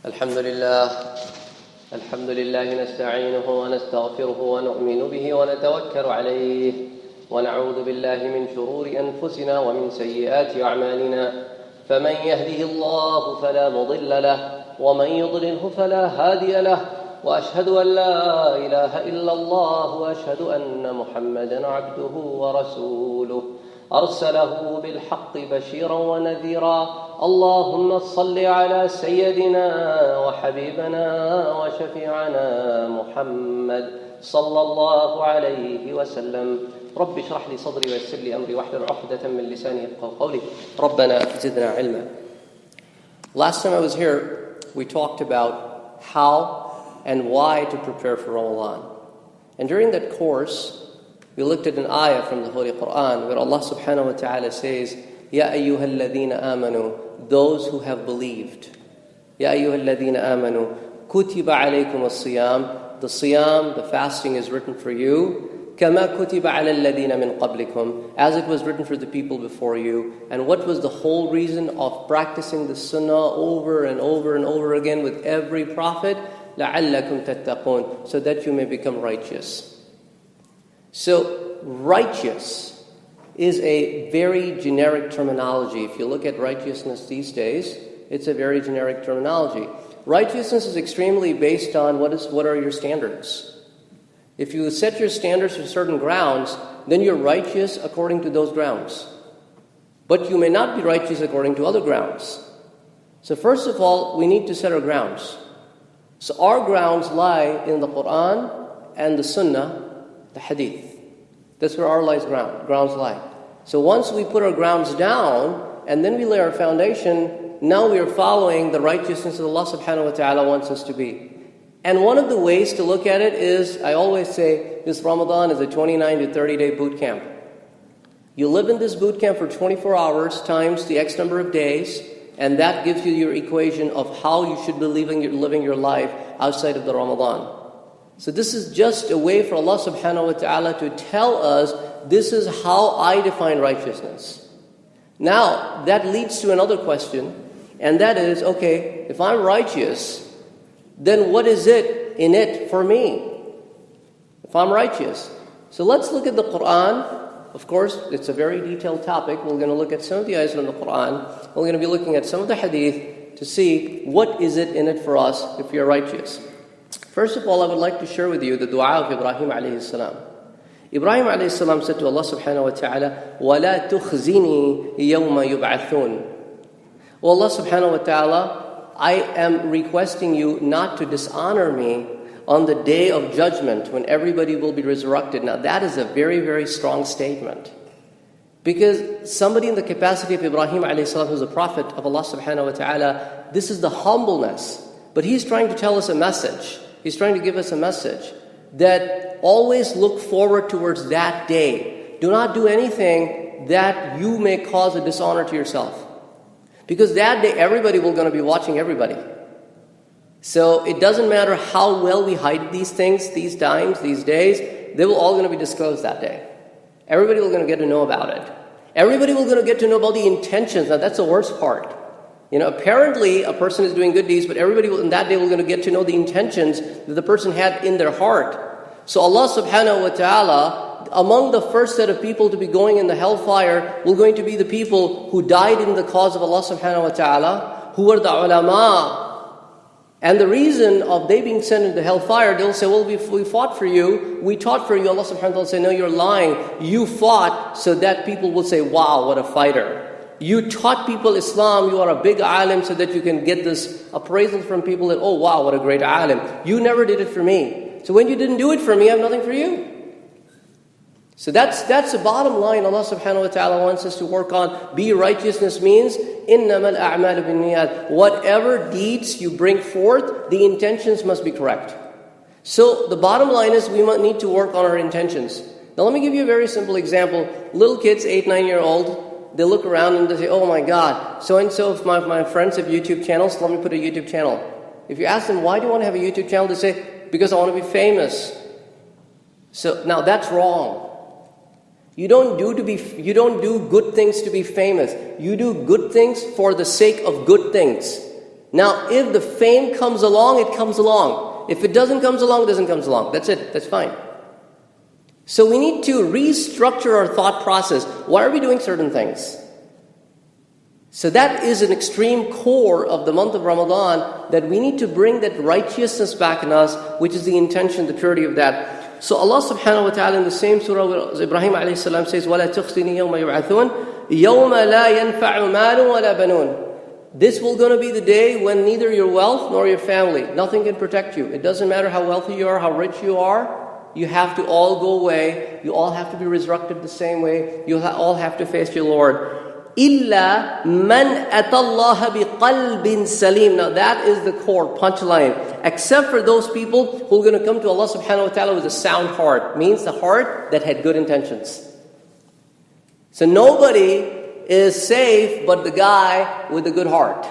الحمد لله نستعينه ونستغفره ونؤمن به ونتوكل عليه ونعوذ بالله من شرور أنفسنا ومن سيئات أعمالنا فمن يهده الله فلا مضل له ومن يضلله فلا هادي له وأشهد أن لا إله إلا الله وأشهد أن محمدا عبده ورسوله أرسله بالحق بشيرا ونذيرا اللهم صل على سيدنا وحبيبنا وشفيعنا محمد صلى الله عليه وسلم رب اشرح لي صدري ويسر لي أمري واحلل عقدة من لساني يفقهوا قولي ربنا زدنا علما. Last time I was here, we talked about how and why to prepare for Ramadan. And during that course, we looked at an ayah from the Holy Quran where Allah subhanahu wa ta'ala says, Ya ayyuhal ladhina amanu, those who have believed. Ya ayyuhal ladhina amanu, kutiba alaykum as-siyam, the siyam, the fasting is written for you, kama kutiba ala alladhina min qablikum, as it was written for the people before you. And what was the whole reason of practicing the sunnah over and over and over again with every prophet? لَعَلَّكُمْ تَتَّقُونَ, so that you may become righteous. So, righteous is a very generic terminology. If you look at righteousness these days, it's a very generic terminology. Righteousness is extremely based on what are your standards. If you set your standards for certain grounds, then you're righteous according to those grounds. But you may not be righteous according to other grounds. So first of all, we need to set our grounds. So our grounds lie in the Quran and the Sunnah, the Hadith. That's where our grounds lie. So once we put our grounds down and then we lay our foundation, now we are following the righteousness that Allah subhanahu wa ta'ala wants us to be. And one of the ways to look at it is, I always say, this Ramadan is a 29 to 30 day boot camp. You live in this boot camp for 24 hours times the X number of days, and that gives you your equation of how you should be living your life outside of the Ramadan. So this is just a way for Allah subhanahu wa ta'ala to tell us, this is how I define righteousness. Now, that leads to another question, and that is, okay, if I'm righteous, then what is it in it for me? If I'm righteous. So let's look at the Quran. Of course, it's a very detailed topic. We're going to look at some of the ayahs from the Quran. We're going to be looking at some of the hadith to see what is it in it for us if we are righteous. First of all, I would like to share with you the dua of Ibrahim alayhi salam. Ibrahim alayhi salam said to Allah subhanahu wa ta'ala, وَلَا تُخْزِنِي يَوْمَ يُبْعَثُونَ. Oh Allah subhanahu wa ta'ala, I am requesting you not to dishonor me on the day of judgment when everybody will be resurrected. Now that is a very, very strong statement. Because somebody in the capacity of Ibrahim alayhi salam, who's a prophet of Allah subhanahu wa ta'ala, this is the humbleness. But he's trying to tell us a message. He's trying to give us a message that always look forward towards that day. Do not do anything that you may cause a dishonor to yourself. Because that day everybody will going to be watching everybody. So it doesn't matter how well we hide these things, these times, these days, they will all going to be disclosed that day. Everybody will going to get to know about it. Everybody will going to get to know about the intentions. Now that's the worst part. Apparently a person is doing good deeds, but everybody in that day will going to get to know the intentions that the person had in their heart. So Allah subhanahu wa ta'ala, among the first set of people to be going in the hellfire, will going to be the people who died in the cause of Allah subhanahu wa ta'ala, who were the ulama. And the reason of they being sent into hellfire, they'll say, well, we fought for you, we taught for you. Allah subhanahu wa ta'ala will say, no, you're lying. You fought so that people will say, wow, what a fighter. You taught people Islam, you are a big alim, so that you can get this appraisal from people that, oh wow, what a great alim. You never did it for me. So when you didn't do it for me, I have nothing for you. So that's the bottom line Allah subhanahu wa ta'ala wants us to work on. Be righteousness means, إِنَّمَا الْأَعْمَالُ بِالنِّيَّاتِ. Whatever deeds you bring forth, the intentions must be correct. So the bottom line is we might need to work on our intentions. Now let me give you a very simple example. Little kids, 8, 9-year-old, they look around and they say, oh my God, so-and-so if my friends have YouTube channels, let me put a YouTube channel. If you ask them, why do you want to have a YouTube channel? They say, because I want to be famous. So now that's wrong. You don't do good things to be famous. You do good things for the sake of good things. Now, if the fame comes along, it comes along. If it doesn't come along, it doesn't come along. That's it. That's fine. So we need to restructure our thought process. Why are we doing certain things? So that is an extreme core of the month of Ramadan, that we need to bring that righteousness back in us, which is the intention, the purity of that. So Allah subhanahu wa ta'ala in the same surah where Ibrahim alayhi salam says, وَلَا تُخْزِنِي يَوْمَ يُبْعَثُونَ يَوْمَ لَا يَنْفَعُ مَالٌ وَلَا بَنُونَ. This will going to be the day when neither your wealth nor your family, nothing can protect you. It doesn't matter how wealthy you are, how rich you are. You have to all go away. You all have to be resurrected the same way. You all have to face your Lord. إِلَّا مَنْ أَتَى اللَّهَ بِقَلْبٍ سَلِيمٍ. Now that is the core, punchline. Except for those people who are going to come to Allah subhanahu wa ta'ala with a sound heart. Means the heart that had good intentions. So nobody is safe but the guy with a good heart.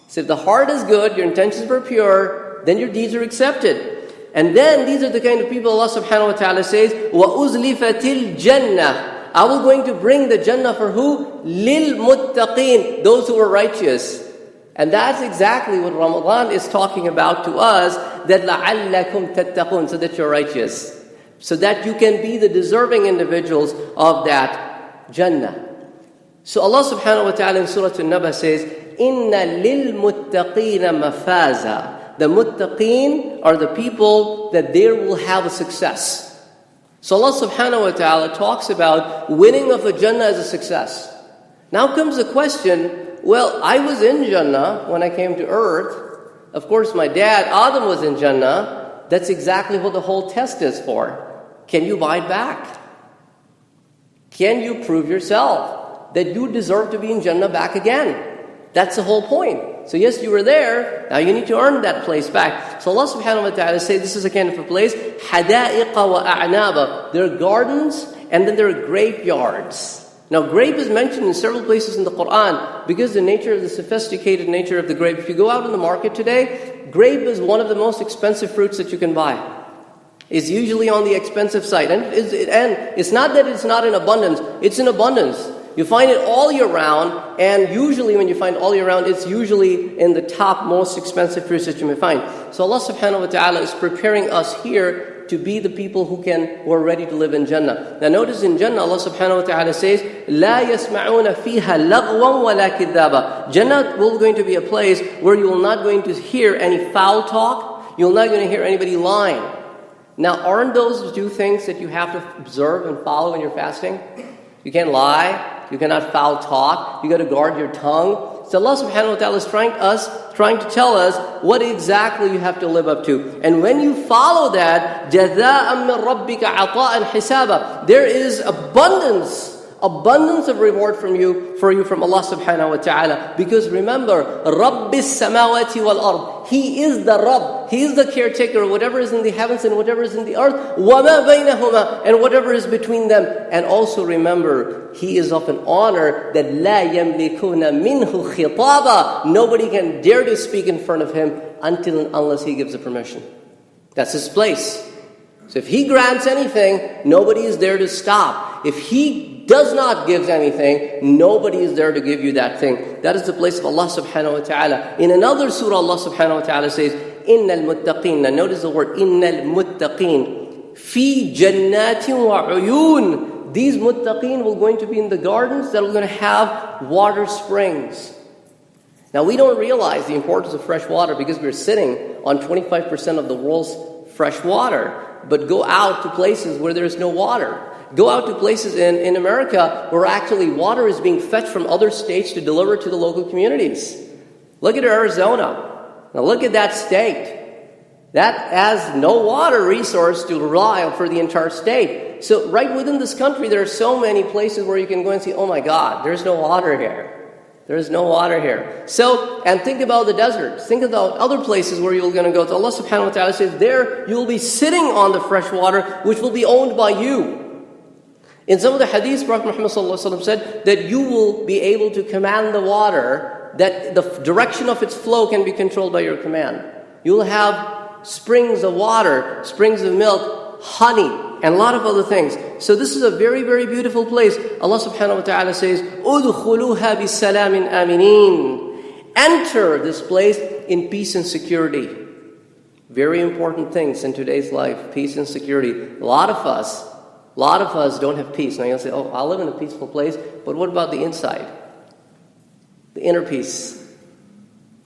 So if the heart is good, your intentions were pure, then your deeds are accepted. And then these are the kind of people Allah subhanahu wa ta'ala says, وَأُزْلِفَتِ الْجَنَّةِ. I will going to bring the Jannah for who? لِلْمُتَّقِينَ. Those who are righteous. And that's exactly what Ramadan is talking about to us, that لَعَلَّكُمْ تَتَّقُونَ, so that you're righteous. So that you can be the deserving individuals of that Jannah. So Allah subhanahu wa ta'ala in Surah An-Naba says, إِنَّ لِلْمُتَّقِينَ مَفَازًا. The muttaqeen are the people that they will have a success. So Allah subhanahu wa ta'ala talks about winning of a Jannah as a success. Now comes the question, well, I was in Jannah when I came to earth. Of course, my dad, Adam, was in Jannah. That's exactly what the whole test is for. Can you buy it back? Can you prove yourself that you deserve to be in Jannah back again? That's the whole point. So yes, you were there. Now you need to earn that place back. So Allah subhanahu wa ta'ala says this is a kind of a place. حَدَائِقَ وَأَعْنَابًا. There are gardens and then there are grapeyards. Now grape is mentioned in several places in the Quran because the nature of the sophisticated nature of the grape. If you go out in the market today, grape is one of the most expensive fruits that you can buy. It's usually on the expensive side. And it's not that it's not in abundance. It's in abundance. You find it all year round, and usually when you find all year round, it's usually in the top most expensive fruits that you may find. So Allah subhanahu wa ta'ala is preparing us here to be the people who are ready to live in Jannah. Now notice in Jannah, Allah subhanahu wa ta'ala says, لَا يَسْمَعُونَ فِيهَا لَغْوًا وَلَا كِذَّابًا. Jannah will going to be a place where you will not going to hear any foul talk. You're not going to hear anybody lying. Now aren't those two things that you have to observe and follow when you're fasting? You can't lie. You cannot foul talk. You got to guard your tongue. So Allah subhanahu wa ta'ala is trying to tell us what exactly you have to live up to. And when you follow that, جَذَاءً مِّن رَبِّكَ عَطَاءً حِسَابًا. There is abundance of reward from you from Allah subhanahu wa ta'ala. Because remember, رَبِّ السَّمَاوَاتِ وَالْأَرْضِ. He is the Rabb. He is the caretaker of whatever is in the heavens and whatever is in the earth. وَمَا بَيْنَهُمَا. And whatever is between them. And also remember, He is of an honor that لَا يَمْلِكُونَ مِنْهُ خِطَابًا. Nobody can dare to speak in front of Him unless He gives a permission. That's His place. So if He grants anything, nobody is there to stop. If He does not give anything, nobody is there to give you that thing. That is the place of Allah subhanahu wa ta'ala. In another surah, Allah subhanahu wa ta'ala says, إِنَّ الْمُتَّقِينَ. Now notice the word, إِنَّ الْمُتَّقِينَ فِي جَنَّاتٍ وَعُيُونٍ. These muttaqeen will going to be in the gardens that are going to have water springs. Now we don't realize the importance of fresh water because we're sitting on 25% of the world's fresh water. But go out to places where there's no water. Go out to places in America where actually water is being fetched from other states to deliver to the local communities. Look at Arizona. Now look at that state. That has no water resource to rely on for the entire state. So right within this country, there are so many places where you can go and see, oh my God, there's no water here. There is no water here. So, and think about the deserts. Think about other places where you're going to go. So Allah subhanahu wa ta'ala says, there you'll be sitting on the fresh water, which will be owned by you. In some of the hadiths, Prophet Muhammad sallallahu alaihi wasallam said that you will be able to command the water, that the direction of its flow can be controlled by your command. You'll have springs of water, springs of milk, honey, and a lot of other things. So this is a very, very beautiful place. Allah subhanahu wa ta'ala says, أُدْخُلُوهَا بِسَلَامٍ آمِنِينَ. enter this place in peace and security. Very important things in today's life, peace and security. A lot of us don't have peace. Now you'll say, oh, I live in a peaceful place, but what about the inside? The inner peace.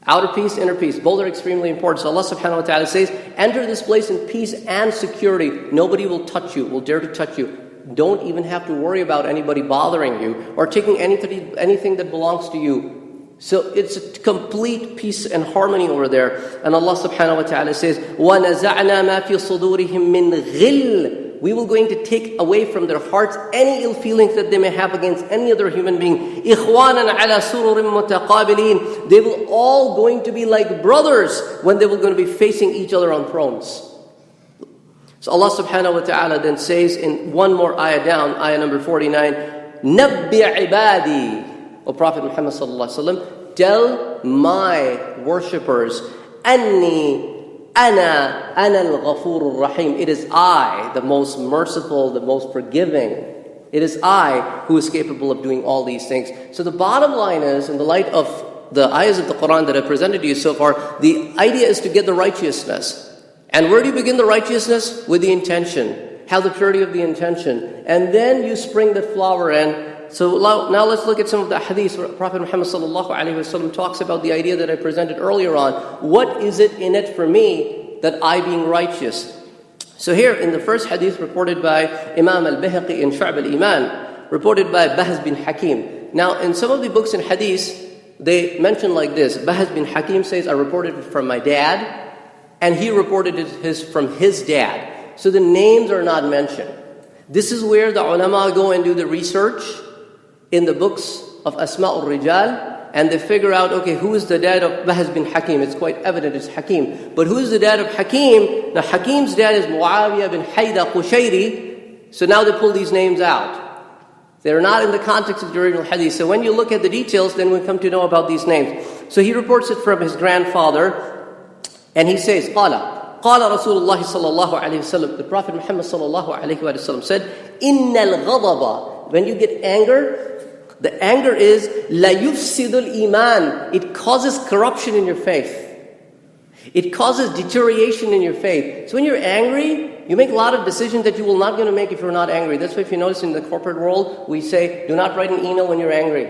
Outer peace, inner peace. Both are extremely important. So Allah subhanahu wa ta'ala says, enter this place in peace and security. Nobody will touch you, will dare to touch you. Don't even have to worry about anybody bothering you or taking anything that belongs to you. So it's a complete peace and harmony over there. And Allah subhanahu wa ta'ala says, وَنَزَعْنَا مَا فِي صُدُورِهِم مِّن غِلٍّ. We will going to take away from their hearts any ill feelings that they may have against any other human being. إِخْوَانًا عَلَى سُرُرٍ مُتَقَابِلِينَ. They will all going to be like brothers when they will going to be facing each other on thrones. So Allah subhanahu wa ta'ala then says in one more ayah down, ayah number 49, نَبِّ عِبَادِي. O Prophet Muhammad sallallahu alaihi wasallam, tell my worshippers, أَنِّي أَنَا الْغَفُورُ الرَّحِيمُ. It is I, the most merciful, the most forgiving. It is I who is capable of doing all these things. So the bottom line is, in the light of the ayahs of the Quran that I presented to you so far, the idea is to get the righteousness. And where do you begin the righteousness? With the intention. Have the purity of the intention. And then you spring that flower in. So now let's look at some of the hadiths where Prophet Muhammad sallallahu alaihi wasallam talks about the idea that I presented earlier on. What is it in it for me that I being righteous? So here in the first hadith reported by Imam al-Bayhaqi in Shu'ab al-Iman, reported by Bahz bin Hakim. Now in some of the books in hadith, they mention like this. Bahz bin Hakim says, I reported it from my dad, and he reported it from his dad. So the names are not mentioned. This is where the ulama go and do the research in the books of Asma'ul Rijal, and they figure out, okay, who is the dad of Bahz bin Hakim? It's quite evident it's Hakim. But who is the dad of Hakim? Now Hakim's dad is Muawiyah bin Hayda Qushayri. So now they pull these names out. They're not in the context of the original hadith. So when you look at the details, then we come to know about these names. So he reports it from his grandfather, and he says, قال رسول الله صلى الله عليه وسلم. The Prophet Muhammad صلى الله عليه وسلم said, إن الغضب. When you get anger, the anger is la yufsidul iman. It causes corruption in your faith. It causes deterioration in your faith. So when you're angry, you make a lot of decisions that you will not going to make if you're not angry. That's why if you notice in the corporate world, we say, do not write an email when you're angry.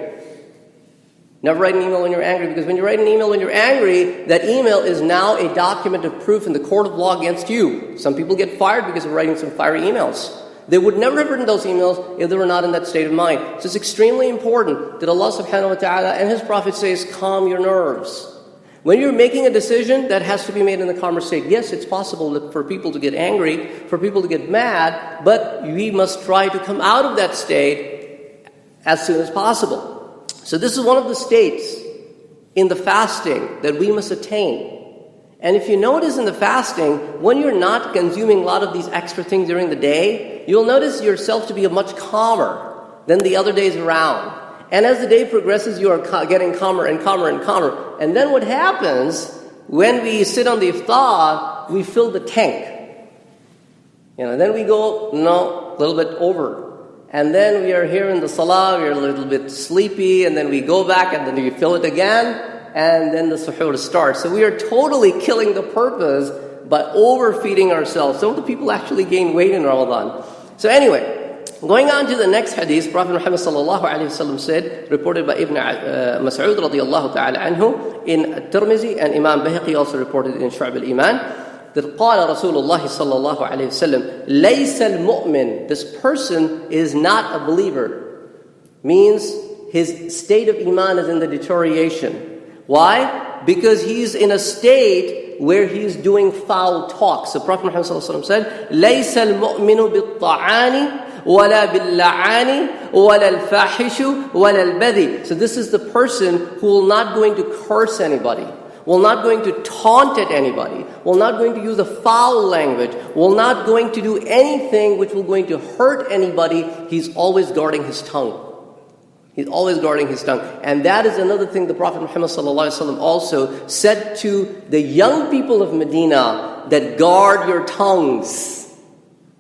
Never write an email when you're angry, because when you write an email when you're angry, that email is now a document of proof in the court of law against you. Some people get fired because of writing some fiery emails. They would never have written those emails if they were not in that state of mind. So it's extremely important that Allah subhanahu wa ta'ala and His Prophet says, calm your nerves. When you're making a decision, that has to be made in the calmer state. Yes, it's possible for people to get angry, for people to get mad, but we must try to come out of that state as soon as possible. So this is one of the states in the fasting that we must attain. And if you notice in the fasting, when you're not consuming a lot of these extra things during the day, you'll notice yourself to be much calmer than the other days around. And as the day progresses, you are getting calmer and calmer and calmer. And then what happens, when we sit on the iftar, we fill the tank. Then we go, a little bit over. And then we are here in the salah, we're a little bit sleepy, and then we go back, and then we fill it again, and then the suhoor starts. So we are totally killing the purpose by overfeeding ourselves. Some of the people actually gain weight in Ramadan. So anyway, going on to the next hadith, Prophet Muhammad sallallahu alaihi wasallam said, reported by Ibn Mas'ud radiyallahu ta'ala anhu in Tirmizi, and Imam Bayhaqi also reported in Shu'ab al-Iman, that قال رسول الله صلى الله عليه وسلم ليس المؤمن. This person is not a believer. Means his state of iman is in the deterioration. Why? Because he's in a state where he's doing foul talk. So Prophet Muhammad صلى الله عليه وسلم said ليس المؤمن بالطعان ولا باللعان ولا الفاحش ولا البذي. So this is the person who will not going to curse anybody, will not going to taunt at anybody, will not going to use a foul language, will not going to do anything which will going to hurt anybody. He's always guarding his tongue. He's always guarding his tongue. And that is another thing the Prophet Muhammad also said to the young people of Medina, that guard your tongues.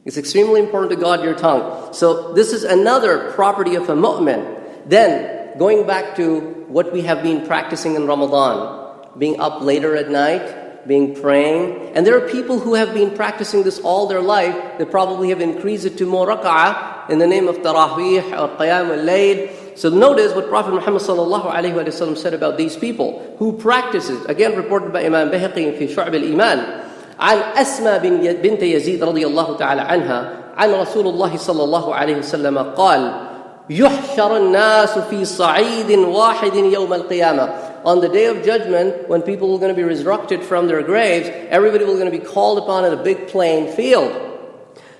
It's extremely important to guard your tongue. So this is another property of a mu'min. Then going back to what we have been practicing in Ramadan, being up later at night, being praying. And there are people who have been practicing this all their life. They probably have increased it to more rak'ah in the name of taraweeh or qiyam al-layl. So notice what Prophet Muhammad sallallahu alayhi wa sallam said about these people who practice it. Again, reported by Imam Bayhaqi في شعب الإيمان. عن أسمى بنت يزيد رضي الله تعالى عنها عن رسول الله صلى الله عليه وسلم قال يحشر الناس في صعيد واحد يوم القيامة. On the day of judgment, when people are going to be resurrected from their graves, everybody will going to be called upon in a big plain field.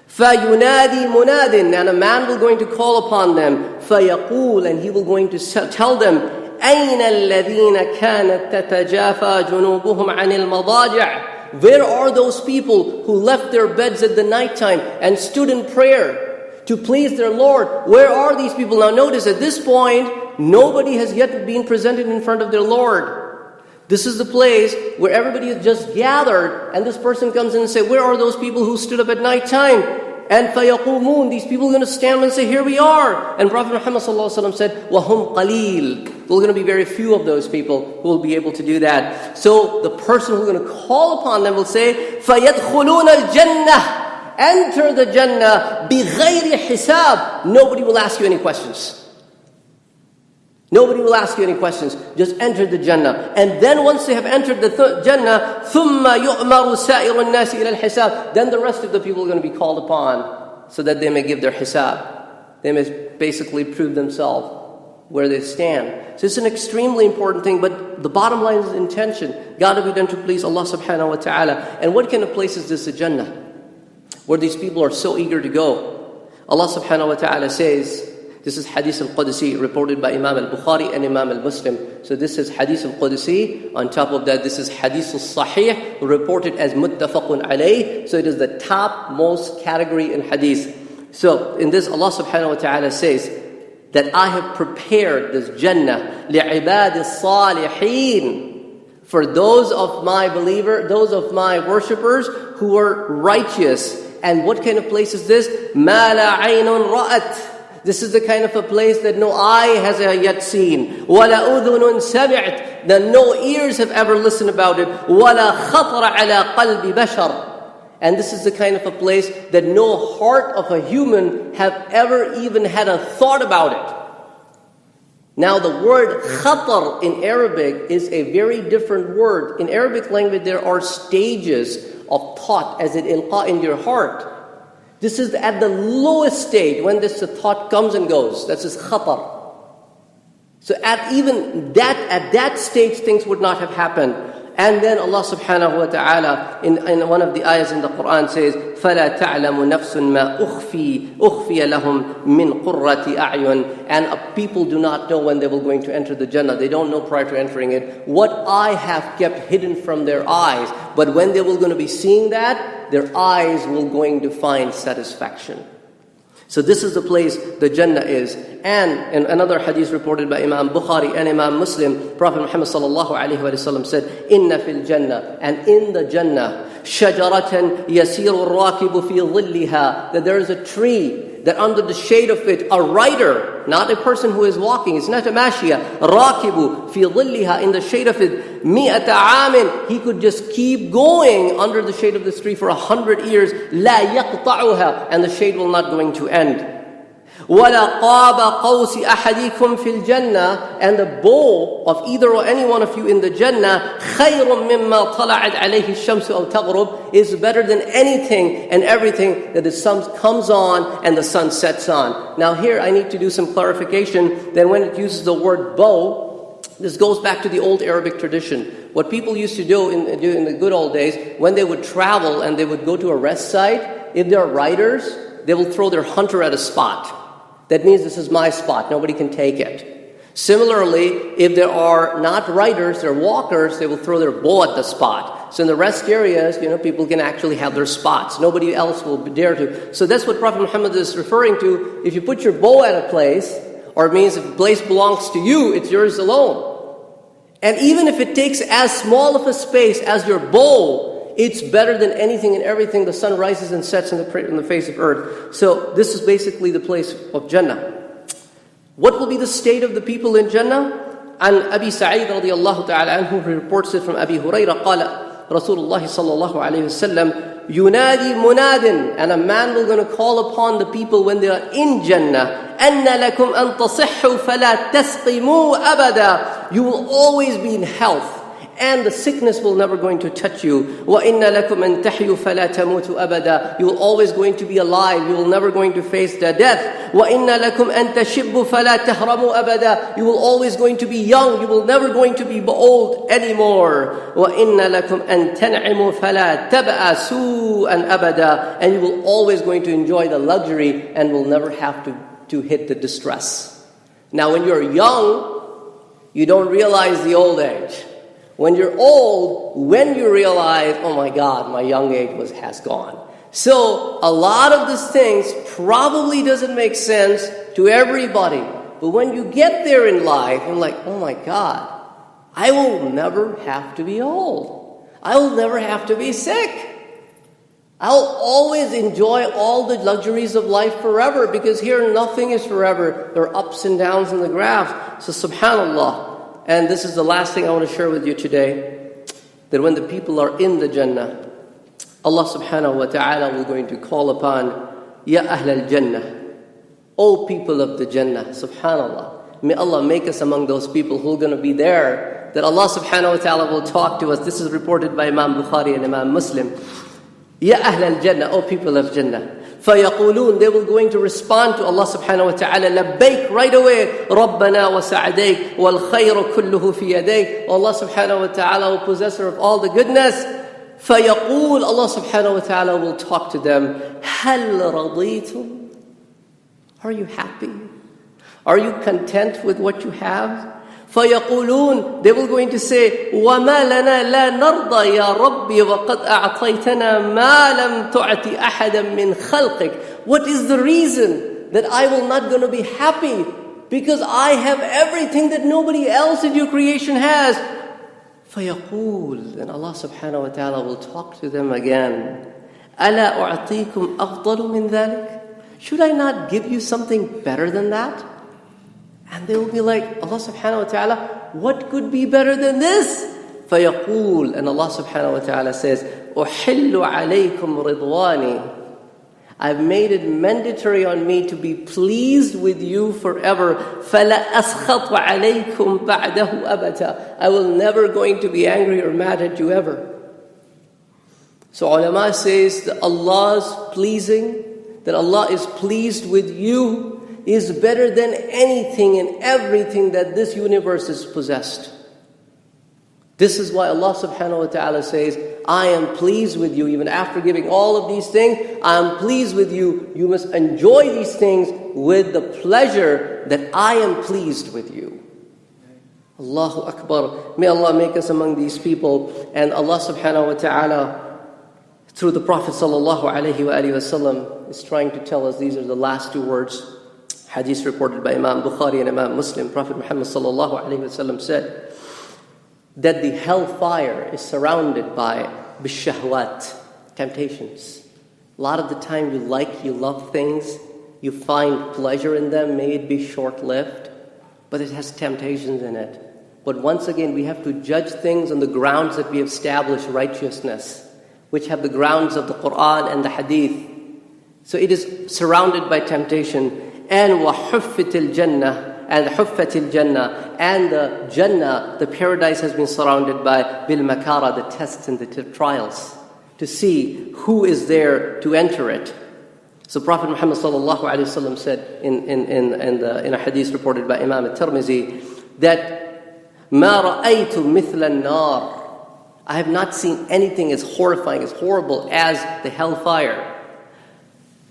فَيُنَادِي مُنَادٍ, and a man will going to call upon them. فَيَقُول, and he will going to tell them, أَيْنَ الَّذِينَ كَانَتْ تَتَجَافَى جُنُوبُهُمْ عَنِ الْمَضَاجِعِ. Where are those people who left their beds at the nighttime and stood in prayer to please their Lord? Where are these people? Now notice, at this point, nobody has yet been presented in front of their Lord. This is the place where everybody is just gathered, and this person comes in and says, where are those people who stood up at nighttime? And فَيَقُومُونَ, these people are going to stand and say, here we are. And Prophet Muhammad ﷺ said, وَهُمْ قَلِيلٌ. There are going to be very few of those people who will be able to do that. So the person who's going to call upon them will say, فَيَدْخُلُونَ الْجَنَّةِ, enter the Jannah, بِغَيْرِ حِسَابٍ. Nobody will ask you any questions. Nobody will ask you any questions. Just enter the Jannah. And then once they have entered the Jannah, ثُمَّ يُؤْمَرُ سَائِرُ النَّاسِ إِلَى الْحِسَابِ. Then the rest of the people are going to be called upon so that they may give their hisab. They may basically prove themselves where they stand. So it's an extremely important thing, but the bottom line is intention. Got to be done to please Allah subhanahu wa ta'ala. And what kind of place is this, the Jannah, where these people are so eager to go? Allah subhanahu wa ta'ala says, this is Hadith al-Qudsi reported by Imam al-Bukhari and Imam al-Muslim. So this is Hadith al-Qudsi. On top of that, this is Hadith al-Sahih reported as Muttaqeen alayh. So it is the topmost category in Hadith. So in this, Allah subhanahu wa ta'ala says that I have prepared this Jannah لِعِبَادِ الصَّالِحِينَ, for those of my believer, those of my worshippers who are righteous. And what kind of place is this? مَا لَا عَيْنٌ رَأَتْ. This is the kind of a place that no eye has yet seen. وَلَا أُذُنٌ سَمِعْتْ, that no ears have ever listened about it. وَلَا خَطَرَ عَلَى قَلْبِ بَشَرٍ. And this is the kind of a place that no heart of a human have ever even had a thought about it. Now the word khatar in Arabic is a very different word. In Arabic language there are stages of thought as it ilqa in your heart. This is at the lowest stage when this thought comes and goes. That's his khatar. So at that stage things would not have happened. And then Allah subhanahu wa ta'ala in one of the ayahs in the Quran says, فَلَا تَعْلَمُ نَفْسٌ مَا أُخْفِيَ لَهُمْ مِنْ قُرَّةِ أَعْيُنٍ. And people do not know when they will going to enter the Jannah. They don't know prior to entering it what I have kept hidden from their eyes. But when they will going to be seeing that, their eyes will going to find satisfaction. So this is the place the Jannah is. And in another hadith reported by Imam Bukhari and Imam Muslim, Prophet Muhammad sallallahu alayhi wa sallam said, Inna fil Jannah, and in the Jannah, shajaratan yasiru rakibu fi dhilliha, that there is a tree that under the shade of it, a rider, not a person who is walking, it's not a mashia, rakibu fi dhilliha, in the shade of it, mi'ata amin, he could just keep going under the shade of this tree for 100 years, la yaqta'uha, and the shade will not going to end. وَلَا قَابَ قَوْسِ أَحَدِكُمْ فِي الْجَنَّةِ, and the bow of either or any one of you in the Jannah, خَيْرٌ مِمَّا طَلَعَتْ عَلَيْهِ الشَّمْسُ أَوْ تَغْرُبُ, is better than anything and everything that the sun comes on and the sun sets on. Now here I need to do some clarification that when it uses the word bow, this goes back to the old Arabic tradition. What people used to do in the good old days, when they would travel and they would go to a rest site, if there are riders, they will throw their hunter at a spot. That means this is my spot, nobody can take it. Similarly, if there are not riders, they're walkers, they will throw their bow at the spot. So in the rest areas, people can actually have their spots. Nobody else will dare to. So that's what Prophet Muhammad is referring to. If you put your bow at a place, or it means if a place belongs to you, it's yours alone. And even if it takes as small of a space as your bow, it's better than anything and everything. The sun rises and sets in the face of earth. So this is basically the place of Jannah. What will be the state of the people in Jannah? And Abi Sa'id radiallahu ta'ala anhu reports it from Abi Hurairah, قال Rasulullah sallallahu alayhi wasallam, yunadi munadin, and a man will going to call upon the people when they are in Jannah, anna lakum an tasihhu fala tasqimu abada, you will always be in health and the sickness will never going to touch you. وَإِنَّ لَكُمْ أَن تَحْيُوا فَلَا تَمُوتُوا أَبَدًا, you will always going to be alive, you will never going to face the death. وَإِنَّ لَكُمْ أَن تَشِبُّوا فَلَا تَهْرَمُوا أَبَدًا, you will always going to be young, you will never going to be old anymore. وَإِنَّ لَكُمْ أَن تَنْعِمُوا فَلَا تَبْأَسُوا أَنْ أَبَدًا, and you will always going to enjoy the luxury and will never have to hit the distress. Now when you're young, you don't realize the old age. When you're old, when you realize, oh my God, my young age has gone. So a lot of these things probably doesn't make sense to everybody. But when you get there in life, you're like, oh my God, I will never have to be old. I will never have to be sick. I'll always enjoy all the luxuries of life forever, because here nothing is forever. There are ups and downs in the graph. So subhanAllah. And this is the last thing I want to share with you today, that when the people are in the Jannah, Allah subhanahu wa ta'ala will going to call upon, Ya Ahl al-Jannah, O people of the Jannah, subhanallah. May Allah make us among those people who are going to be there, that Allah subhanahu wa ta'ala will talk to us. This is reported by Imam Bukhari and Imam Muslim. Ya Ahl al-Jannah, O people of Jannah. فَيَقُولُونَ, they will going to respond to Allah subhanahu wa ta'ala, لَبَّيْكَ, right away, رَبَّنَا وَسَعْدَيْكَ وَالْخَيْرُ كُلُّهُ فِي يَدَيْكَ. Allah subhanahu wa ta'ala, O possessor of all the goodness. فَيَقُول, Allah subhanahu wa ta'ala will talk to them, هَلْ رَضِيتُمْ, are you happy? Are you content with what you have? فَيَقُولُونَ, they will going to say, وَمَا لَنَا لَا نَرْضَى يَا رَبِّي وَقَدْ أَعْطَيْتَنَا مَا لَمْ تُعْتِ أَحَدًا مِّنْ خَلْقِكَ. What is the reason that I will not going to be happy? Because I have everything that nobody else in your creation has. فَيَقُول, and Allah subhanahu wa ta'ala will talk to them again. أَلَا أُعْطِيكُمْ أَفْضَلُ مِنْ ذَلِكَ, should I not give you something better than that? And they will be like, Allah subhanahu wa ta'ala, what could be better than this? فَيَقُول, and Allah subhanahu wa ta'ala says, أُحِلُّ عَلَيْكُمْ رِضْوَانِي, I've made it mandatory on me to be pleased with you forever. فَلَا أَسْخَطُ عَلَيْكُمْ بَعْدَهُ أَبَتًا, I will never going to be angry or mad at you ever. So ulama says that Allah's pleasing, that Allah is pleased with you, is better than anything and everything that this universe is possessed. This is why Allah subhanahu wa ta'ala says, I am pleased with you. Even after giving all of these things, I am pleased with you. You must enjoy these things with the pleasure that I am pleased with you. Allahu Akbar. May Allah make us among these people. And Allah subhanahu wa ta'ala, through the Prophet sallallahu alayhi wa sallam, is trying to tell us, these are the last two words. Hadith reported by Imam Bukhari and Imam Muslim. Prophet Muhammad sallallahu alayhi wa sallam said that the hellfire is surrounded by bishahwat, temptations. A lot of the time you love things, you find pleasure in them, may it be short-lived, but it has temptations in it. But once again, we have to judge things on the grounds that we have established righteousness, which have the grounds of the Quran and the Hadith. So it is surrounded by temptation. And وَحُفِّتِ الْجَنَّةِ, and حُفَّتِ الْجَنَّةِ, and the Jannah, the paradise, has been surrounded by bil-makara, the tests and the trials, to see who is there to enter it. So Prophet Muhammad sallallahu alaihi wasallam said in a hadith reported by Imam al-Tirmidhi that مَا رَأَيْتُ مِثْلَ النَّارِ, I have not seen anything as horrifying, as horrible as the hellfire.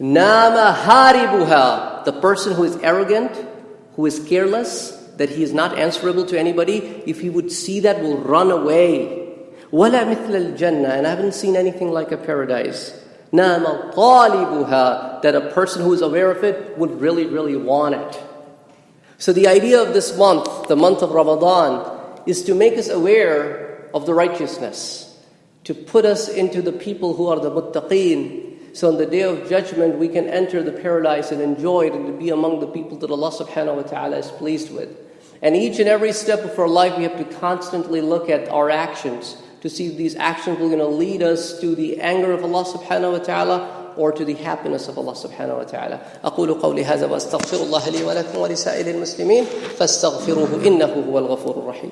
نَامَ هَارِبُهَا, the person who is arrogant, who is careless, that he is not answerable to anybody, if he would see that, will run away. وَلَا مِثْلَ الْجَنَّةِ, and I haven't seen anything like a paradise. نَامَ طَالِبُهَا, that a person who is aware of it would really, really want it. So the idea of this month, the month of Ramadan, is to make us aware of the righteousness, to put us into the people who are the Muttaqeen, So on the day of judgment, we can enter the paradise and enjoy it and to be among the people that Allah subhanahu wa ta'ala is pleased with. And each and every step of our life, we have to constantly look at our actions to see if these actions are going to lead us to the anger of Allah subhanahu wa ta'ala or to the happiness of Allah subhanahu wa ta'ala. أقول قولي هذا وأستغفر الله لي ولكم ولسائر المسلمين فاستغفروه إنه هو الغفور الرحيم.